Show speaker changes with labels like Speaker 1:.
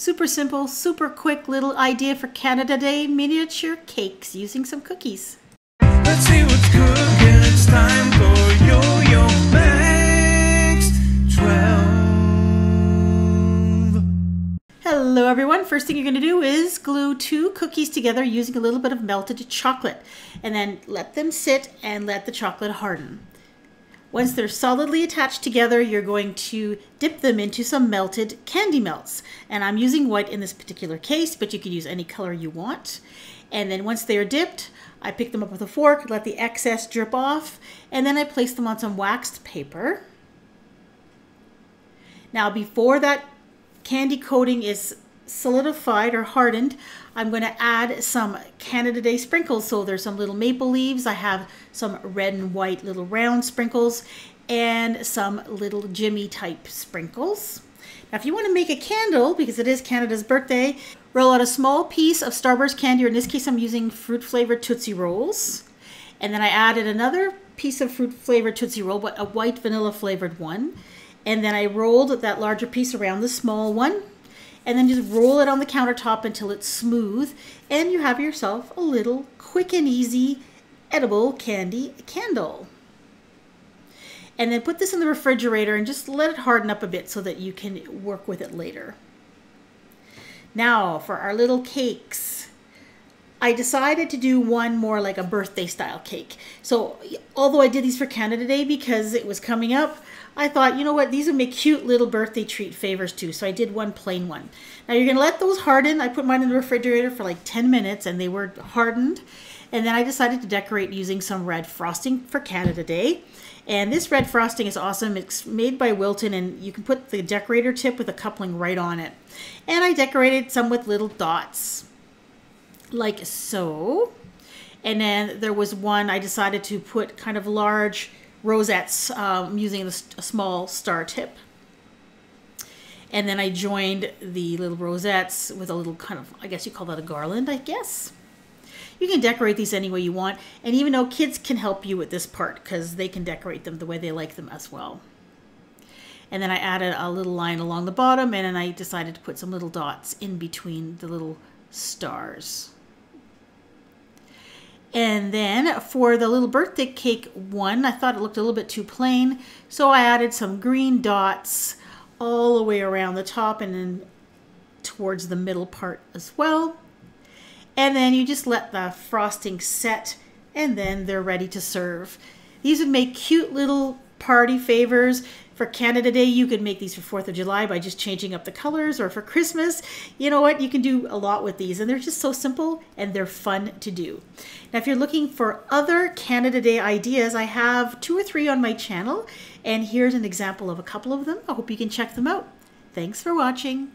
Speaker 1: Super simple, super quick little idea for Canada Day miniature cakes using some cookies.
Speaker 2: Let's see what's cooking. It's time for Yo-Yo Max 12.
Speaker 1: Hello everyone. First thing you're going to do is glue 2 cookies together using a little bit of melted chocolate, and then let them sit and let the chocolate harden. Once they're solidly attached together, you're going to dip them into some melted candy melts. And I'm using white in this particular case, but you can use any color you want. And then once they are dipped, I pick them up with a fork, let the excess drip off, and then I place them on some waxed paper. Now, before that candy coating is solidified or hardened, I'm going to add some Canada Day sprinkles. So there's some little maple leaves. I have some red and white little round sprinkles and some little Jimmy type sprinkles. Now, if you want to make a candle, because it is Canada's birthday, roll out a small piece of Starburst candy, or in this case I'm using fruit flavored Tootsie Rolls. And then I added another piece of fruit flavored Tootsie Roll, but a white vanilla flavored one. And then I rolled that larger piece around the small one. And then just roll it on the countertop until it's smooth, and you have yourself a little quick and easy edible candy candle. And then put this in the refrigerator and just let it harden up a bit so that you can work with it later. Now for our little cakes. I decided to do one more like a birthday style cake. So although I did these for Canada Day because it was coming up, I thought, you know what, these would make cute little birthday treat favors too. So I did one plain one. Now you're going to let those harden. I put mine in the refrigerator for like 10 minutes and they were hardened. And then I decided to decorate using some red frosting for Canada Day. And this red frosting is awesome. It's made by Wilton, and you can put the decorator tip with a coupling right on it. And I decorated some with little dots, like so. And then there was one I decided to put kind of large rosettes using a small star tip. And then I joined the little rosettes with a little kind of, I guess you call that a garland, I guess. You can decorate these any way you want, and even though kids can help you with this part because they can decorate them the way they like them as well. And then I added a little line along the bottom, and then I decided to put some little dots in between the little stars. And then for the little birthday cake one, I thought it looked a little bit too plain, so I added some green dots all the way around the top and then towards the middle part as well. And then you just let the frosting set, and then they're ready to serve. These would make cute little party favors. For Canada Day, you could make these for 4th of July by just changing up the colors, or for Christmas, you know what, you can do a lot with these, and they're just so simple and they're fun to do. Now, if you're looking for other Canada Day ideas, I have 2 or 3 on my channel, and here's an example of a couple of them. I hope you can check them out. Thanks for watching.